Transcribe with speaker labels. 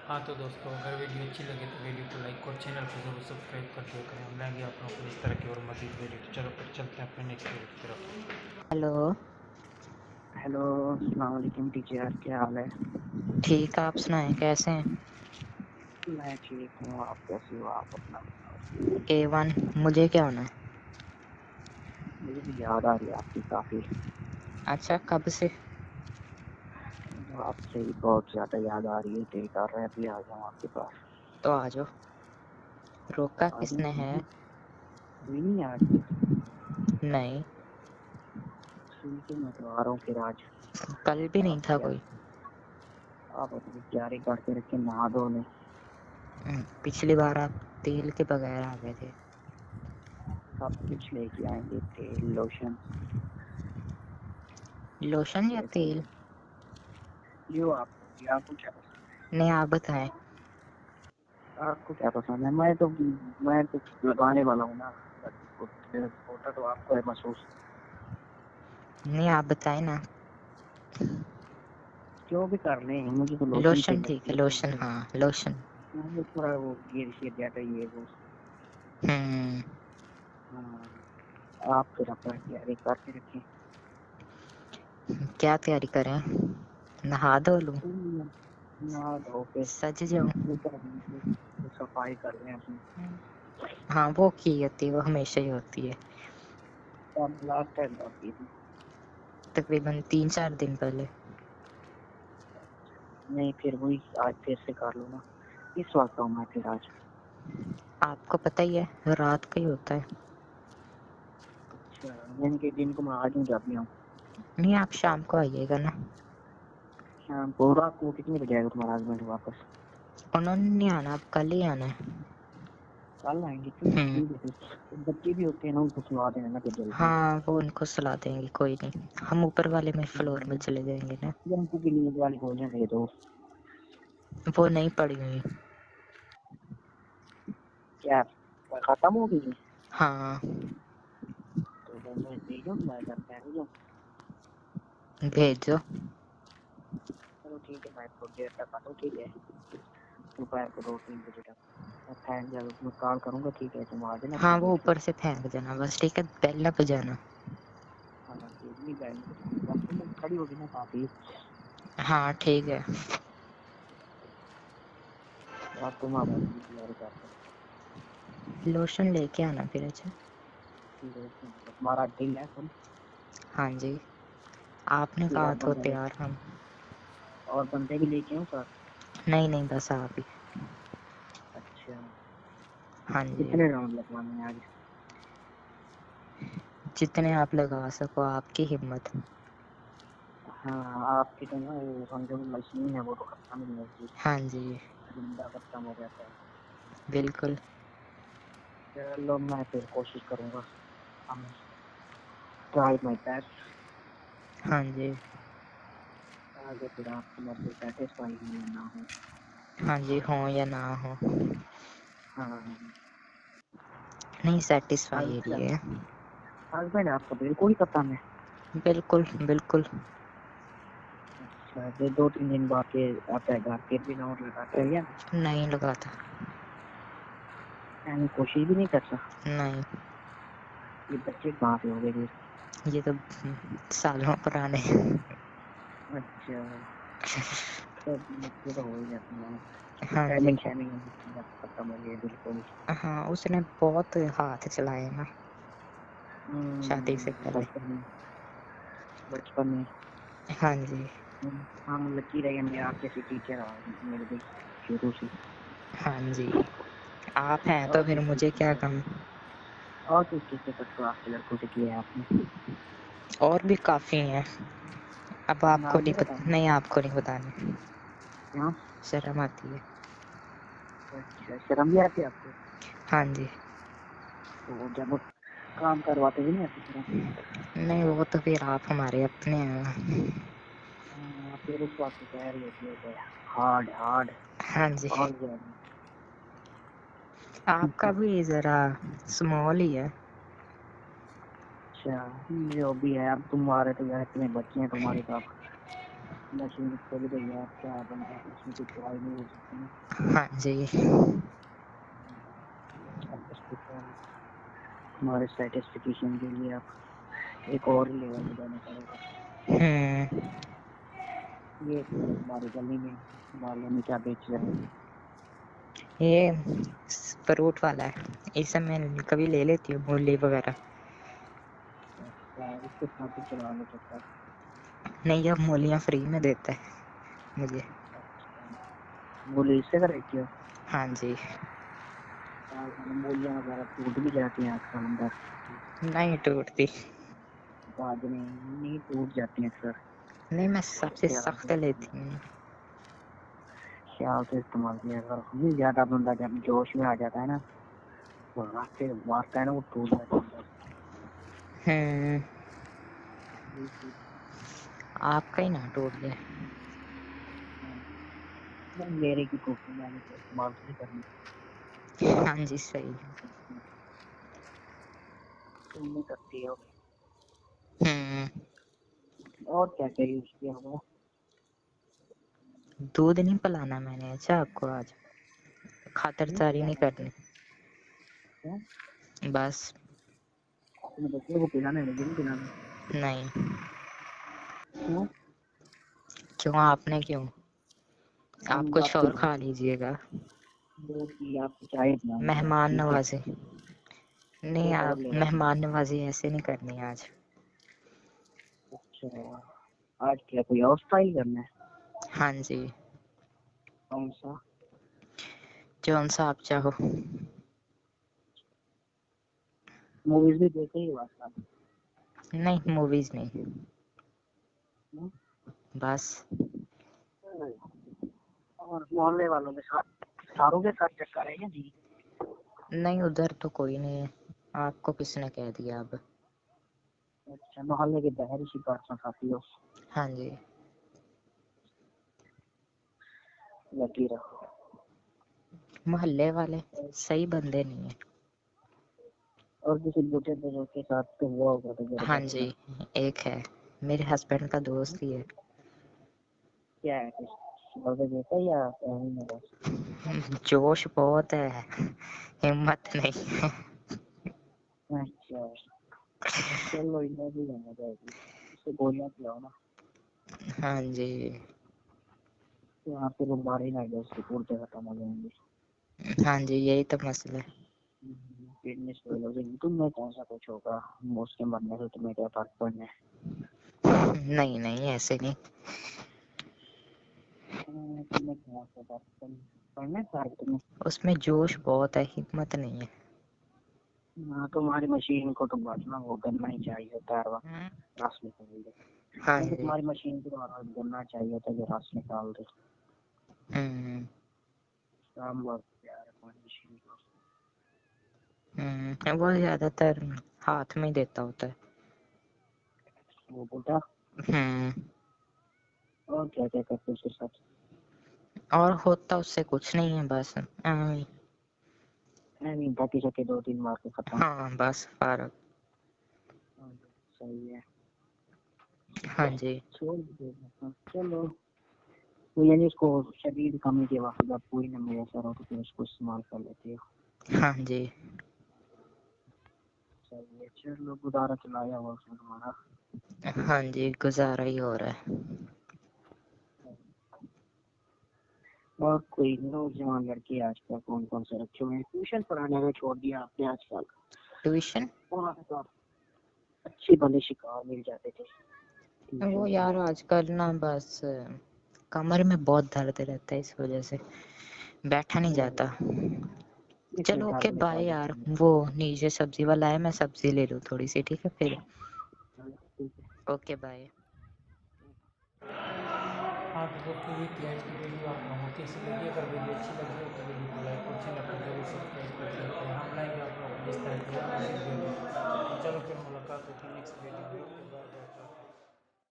Speaker 1: हाँ तो दोस्तों, अगर वीडियो अच्छी लगे तो वीडियो को लाइक और चैनल को जरूर सब्सक्राइब कर दिया करें। हम लाएंगे आप लोगों को इस तरह की और मज़ीद वीडियो। तो चलो फिर चलते हैं अपने नेक्स्ट वीडियो की तरफ।
Speaker 2: हेलो।
Speaker 3: हेलो, अस्सलाम वालेकुम टीचर, क्या हाल है?
Speaker 2: ठीक, आप सुनाएं कैसे हैं?
Speaker 3: मैं ठीक हूँ, आप कैसी हो? आप अपना बताओ।
Speaker 2: A1। मुझे क्या होना है?
Speaker 3: मुझे भी याद आ रही है आपकी काफ़ी।
Speaker 2: अच्छा, कब से?
Speaker 3: आपसे ही बहुत ज़्यादा याद आ रही है, दिल कर रहा है अभी आ जाऊँ आपके पास।
Speaker 2: तो आ जाओ। रोका
Speaker 3: आ
Speaker 2: किसने
Speaker 3: जाऊँ
Speaker 2: है?
Speaker 3: अभी नहीं आ रही?
Speaker 2: नहीं,
Speaker 3: ठीक है, मैं तो आ रहा हूँ फिर आज।
Speaker 2: कल भी नहीं
Speaker 3: आप
Speaker 2: था
Speaker 3: क्या,
Speaker 2: कोई।
Speaker 3: आप अपनी तैयारी करके रखे, नहा धो लें।
Speaker 2: पिछली बार आप तेल के बगैर आ गए थे।
Speaker 3: सब कुछ लेके आएंगे, तेल, लोशन,
Speaker 2: लोशन या
Speaker 3: जैसा
Speaker 2: तेल?
Speaker 3: जो आपको क्या पसंद
Speaker 2: नहीं, आप बताएं।
Speaker 3: है? आपको क्या पसंद है? मैं तो लगाने वाला हूँ ना। होता तो आपको है महसूस।
Speaker 2: नहीं, आप बताएं ना।
Speaker 3: जो भी कर रहे हैं, मुझे तो लोशन
Speaker 2: लोशन
Speaker 3: चाहिए,
Speaker 2: ठीक है,
Speaker 3: लोशन
Speaker 2: लोशन,
Speaker 3: से
Speaker 2: हाँ लोशन।
Speaker 3: मुझे थोड़ा वो गिर शिर जाता है ये वो।
Speaker 2: हम्म।
Speaker 3: हाँ, आप फिर अपना तैयारी करके रखें।
Speaker 2: क्या तैयारी करें? नहा धो लूं?
Speaker 3: नहा धो के
Speaker 2: सज जाऊं?
Speaker 3: सफाई कर लें अपनी।
Speaker 2: हाँ, वो की होती है, वो हमेशा ही होती है।
Speaker 3: अब लास्ट टाइम बाकी थी।
Speaker 2: तकरीबन 3-4 दिन पहले।
Speaker 3: नहीं, फिर वही आज फिर से कर लो ना। इस वक्त हूँ मैं फिर आज।
Speaker 2: आपको पता ही है, रात का ही होता है।
Speaker 3: अच्छा, यानी कि दिन को मैं आज हूँ जब भी हूँ।
Speaker 2: नहीं, आप शाम को आइएगा ना।
Speaker 3: शाम को रात को कितने बजे आएगा तुम्हारा हस्बैंड वापस?
Speaker 2: उन्होंने नहीं आना, अब कल ही आना है।
Speaker 3: कल आएंगे? चलो
Speaker 2: हम्म।
Speaker 3: ठीक है फिर। तो बच्चे भी होते हैं ना, उनको सुला देना ना फिर जल्दी।
Speaker 2: हाँ, वो उनको सुला देंगे, कोई नहीं। हम ऊपर वाले में फ्लोर में चले जाएंगे ना।
Speaker 3: या उनको भी नींद वाली गोलियां दे दो।
Speaker 2: वो नहीं पड़ी हुई।
Speaker 3: क्या खत्म हो गई?
Speaker 2: हाँ,
Speaker 3: तो वो मैं दे जाऊँ, मैं घर पे आ जाऊँ?
Speaker 2: भेजो।
Speaker 3: चलो ठीक है, मैं थोड़ी देर तक आता हूँ, ठीक है। दोपहर को 2-3 बजे तक मैं फैन जब मैं कॉल करूँगा, ठीक है, तुम आ जाना
Speaker 2: हाँ,
Speaker 3: अपनी
Speaker 2: वो
Speaker 3: गेट से।
Speaker 2: ऊपर से फेंक देना बस, ठीक है, बेल ना बजाना।
Speaker 3: हाँ ठीक, नहीं बैठ बच्चे में खड़ी होगी ना काफ़ी।
Speaker 2: हाँ ठीक है।
Speaker 3: आप तुम आ बैठ की तैयारी करते
Speaker 2: लोशन लेके आना फिर। अच्छा।
Speaker 3: हैं। तुम्हारा दिल है फुल?
Speaker 2: हाँ जी, आपने
Speaker 3: कि
Speaker 2: कहा
Speaker 3: और
Speaker 2: तो
Speaker 3: बंदे
Speaker 2: तैयार हम।
Speaker 3: और बंदे भी लेके आऊँ साथ?
Speaker 2: नहीं नहीं, बस आप ही।
Speaker 3: अच्छा,
Speaker 2: हाँ जी,
Speaker 3: कितने राउंड लगवाने हैं आज?
Speaker 2: जितने आप लगा सको, आपकी हिम्मत।
Speaker 3: हाँ, आपकी तो ना वो समझो मशीन है, वो तो खत्म नहीं होती।
Speaker 2: हाँ जी,
Speaker 3: जिंदा खत्म हो जाता है।
Speaker 2: बिल्कुल।
Speaker 3: चलो मैं फिर कोशिश करूँगा। हम ट्राई माई बेस्ट।
Speaker 2: हाँ जी।
Speaker 3: आगे फिर आपकी मर्जी, सेटिस्फाई हो या ना हो।
Speaker 2: हाँ जी, हो या ना हो।
Speaker 3: हाँ।
Speaker 2: नहीं, सेटिस्फाई
Speaker 3: अच्छा,
Speaker 2: है।
Speaker 3: हस्बैंड आपका बिल्कुल ही खत्म है?
Speaker 2: बिल्कुल बिल्कुल।
Speaker 3: अच्छा, फिर 2-3 दिन बाद फिर आता है घर, फिर भी राउंड लगाते हैं या
Speaker 2: नहीं लगाता।
Speaker 3: नहीं? कोशिश भी नहीं करता?
Speaker 2: नहीं,
Speaker 3: ये बच्चे कहाँ से हो गए फिर?
Speaker 2: ये तो सालों पुराने।
Speaker 3: अच्छा, सब बच्चे तो हो ही जाते हैं।
Speaker 2: हाँ जी।
Speaker 3: टाइमिंग शाइमिंग खत्म हो गई है बिल्कुल।
Speaker 2: हाँ, उसने बहुत हाथ चलाए ना शादी से पहले।
Speaker 3: बचपन में
Speaker 2: हाँ जी।
Speaker 3: हम लकी रहे, हमें आप जैसी टीचर मिल गई शुरू से।
Speaker 2: हाँ जी, आप हैं तो
Speaker 3: और
Speaker 2: फिर
Speaker 3: किस
Speaker 2: मुझे क्या
Speaker 3: किस
Speaker 2: कम।
Speaker 3: और किस किस से क्लास के लड़कों से किया है आपने?
Speaker 2: और भी काफी हैं। अब आपको
Speaker 3: नाम
Speaker 2: नहीं
Speaker 3: नहीं
Speaker 2: पता?
Speaker 3: बताना?
Speaker 2: नहीं, आपको नहीं बताने।
Speaker 3: हाँ।
Speaker 2: शर्म आती है।
Speaker 3: अच्छा, शर्म भी आती है आपको?
Speaker 2: हाँ जी।
Speaker 3: तो जब काम करवाते भी नहीं आती शर्म?
Speaker 2: नहीं, वो तो फिर आप हमारे अपने हैं।
Speaker 3: फिर उस वक्त कह रही होती है कि हार्ड हार्ड
Speaker 2: हाँ जी,
Speaker 3: और ज्यादा।
Speaker 2: आपका भी जरा स्मॉल ही है।
Speaker 3: अच्छा, जो भी है, अब तुम्हारे तो यार इतने बच्चे हैं तुम्हारे पास। मशीन खोल गई है, क्या बंदा उसमें कुछ ट्राई नहीं हो सकती ना।
Speaker 2: हाँ जी।
Speaker 3: अब उसके बाद हमारे सेटिस्फिकेशन के लिए आप एक और लेवल पे जाना पड़ेगा। ये हमारी गली में वाले में क्या बेच रहे हैं?
Speaker 2: ये फ्रूट वाला है, इसे मैं कभी ले लेती हूँ, मूली वगैरह।
Speaker 3: अच्छा, इसके साथ ही चला लो चक्कर।
Speaker 2: नहीं, अब मूलियाँ फ्री में देता है मुझे।
Speaker 3: अच्छा, मूली इससे खरीदती हो?
Speaker 2: हाँ जी।
Speaker 3: मूलियाँ वगैरह टूट भी जाती हैं अक्सर अंदर।
Speaker 2: नहीं टूटती।
Speaker 3: बाद में नहीं टूट जाती हैं अक्सर।
Speaker 2: नहीं, मैं सबसे
Speaker 3: ख्याल
Speaker 2: सख्त
Speaker 3: से
Speaker 2: लेती हूँ।
Speaker 3: ख्याल से इस्तेमाल किया करो। नहीं ज्यादा बंदा जब जोश में आ जाता है ना, तो रास्ते मारता है ना, वो टूट जाता है।
Speaker 2: आपका ही ना टूट जाए।
Speaker 3: नहीं, मेरे की टूटती, मैंने तो इस्तेमाल नहीं करनी।
Speaker 2: हाँ जी, सही।
Speaker 3: तुम नहीं करती हो?
Speaker 2: हम्म।
Speaker 3: और क्या क्या यूज किया हुआ?
Speaker 2: दूध नहीं पिलाना मैंने, अच्छा आपको आज खातिरदारी नहीं करनी
Speaker 3: क्या
Speaker 2: बस।
Speaker 3: अपने बच्चे को पिलाना है, मुझे नहीं पिलाना।
Speaker 2: नहीं।
Speaker 3: क्यों?
Speaker 2: क्यों? आपने क्यों? आप
Speaker 3: हम
Speaker 2: कुछ
Speaker 3: आपके
Speaker 2: और खा लीजिएगा।
Speaker 3: दूध की आपको चाय पिलाऊंगा,
Speaker 2: मेहमान
Speaker 3: ठीक है?
Speaker 2: नवाजी। नहीं,
Speaker 3: एक और
Speaker 2: आप
Speaker 3: ले आऊंगा।
Speaker 2: मेहमान नवाजी ऐसे नहीं करनी आज।
Speaker 3: अच्छा, आज क्या कोई और स्टाइल करना है?
Speaker 2: हाँ जी।
Speaker 3: कौन सा?
Speaker 2: जौन सा आप चाहो।
Speaker 3: मूवीज भी देखे ही वास्ता?
Speaker 2: नहीं, मूवीज नहीं, बस।
Speaker 3: और मोहल्ले वालों के साथ, सारों के साथ चक्कर है क्या जी?
Speaker 2: नहीं, उधर तो कोई नहीं है। आपको किसने कह दिया अब?
Speaker 3: अच्छा, मोहल्ले के बहरी शिकार साथी हो?
Speaker 2: हाँ जी।
Speaker 3: लगी रहो।
Speaker 2: मोहल्ले वाले सही बंदे नहीं है।
Speaker 3: और किसी बूढ़े बुजुर्ग के साथ तो हुआ होगा तो जरा
Speaker 2: हाँ
Speaker 3: बताना।
Speaker 2: जी, एक है, मेरे हस्बैंड का दोस्त ही है।
Speaker 3: क्या है, कुछ बर्थडे देखा या ऐसे ही में बस?
Speaker 2: जोश बहुत है, हिम्मत नहीं है।
Speaker 3: अच्छा, चलो इधर भी जाना जाएगी, उससे गोलियां खिलाओ ना।
Speaker 2: हाँ जी।
Speaker 3: तो यहाँ पे बीमारी ना गया, उसके पुर्जे खत्म हो जाएंगे।
Speaker 2: हाँ जी, यही तो मसला है।
Speaker 3: फिटनेस फेल हो जाएगी, तुम्हें कौन सा कुछ होगा? उसके मरने से तुम्हें क्या फर्क पड़ना है?
Speaker 2: नहीं नहीं, ऐसे नहीं।
Speaker 3: तुम्हें कौन सा फर्क पड़ना है? फर्क तुम्हें?
Speaker 2: उसमें जोश बहुत है, हिम्मत नहीं है।
Speaker 3: हाँ, तुम्हारी मशीन को तो बचना वो करना ही चाहिए था यार, रस निकाल दे।
Speaker 2: हाँ
Speaker 3: मैं
Speaker 2: जी।
Speaker 3: तुम्हारी मशीन को आराम करना चाहिए था कि रस निकाल दे। काम बहुत यार हमारी मशीन को।
Speaker 2: वो ज्यादातर हाथ में ही देता होता है।
Speaker 3: वो बोलता।
Speaker 2: हम्म।
Speaker 3: और क्या क्या करते उसके साथ?
Speaker 2: और होता उससे कुछ नहीं है, बस
Speaker 3: नहीं, बाकी सके 2-3 मार के खत्म।
Speaker 2: हाँ, बस फारक।
Speaker 3: सही है।
Speaker 2: हाँ जी।
Speaker 3: छोड़ दो, चलो। तो यानी उसको शदीद कमी के वक्त जब पूरी न मैसर हो तो फिर उसको इस्तेमाल कर लेते हो।
Speaker 2: हाँ जी।
Speaker 3: सही है, चलो गुजारा चलाया हुआ उसने तुम्हारा।
Speaker 2: हाँ जी, गुजारा ही हो रहा है।
Speaker 3: और कोई नौजवान लड़के आजकल कौन कौन से रखे हुए हैं? ट्यूशन पढ़ाने का छोड़ दिया आपने आजकल?
Speaker 2: ट्यूशन?
Speaker 3: वहाँ पे तो आप अच्छे भले शिकार मिल जाते थे
Speaker 2: वो
Speaker 3: ट्यूशन से।
Speaker 2: यार आजकल ना बस कमर में बहुत दर्द रहता है, इस वजह से बैठा नहीं जाता।
Speaker 3: इसमें
Speaker 2: चलो ओके,
Speaker 3: दर्द
Speaker 2: बाय
Speaker 3: निकालने
Speaker 2: यार।
Speaker 3: के
Speaker 2: वो नीचे सब्जी वाला है, मैं सब्जी ले लूँ थोड़ी सी, ठीक है फिर।
Speaker 3: लिए।
Speaker 2: Okay, bye.
Speaker 1: हाँ तो दोस्तों, ये थी आज की वीडियो। आप लोगों को कैसी लगी? अगर वीडियो अच्छी लगी हो तो वीडियो को लाइक और चैनल को जरूर सब्सक्राइब कर दिया करें। हम लाएंगे आप लोगों को इस तरह की और मज़ीद वीडियो। चलो फिर मुलाकात होती है नेक्स्ट वीडियो में।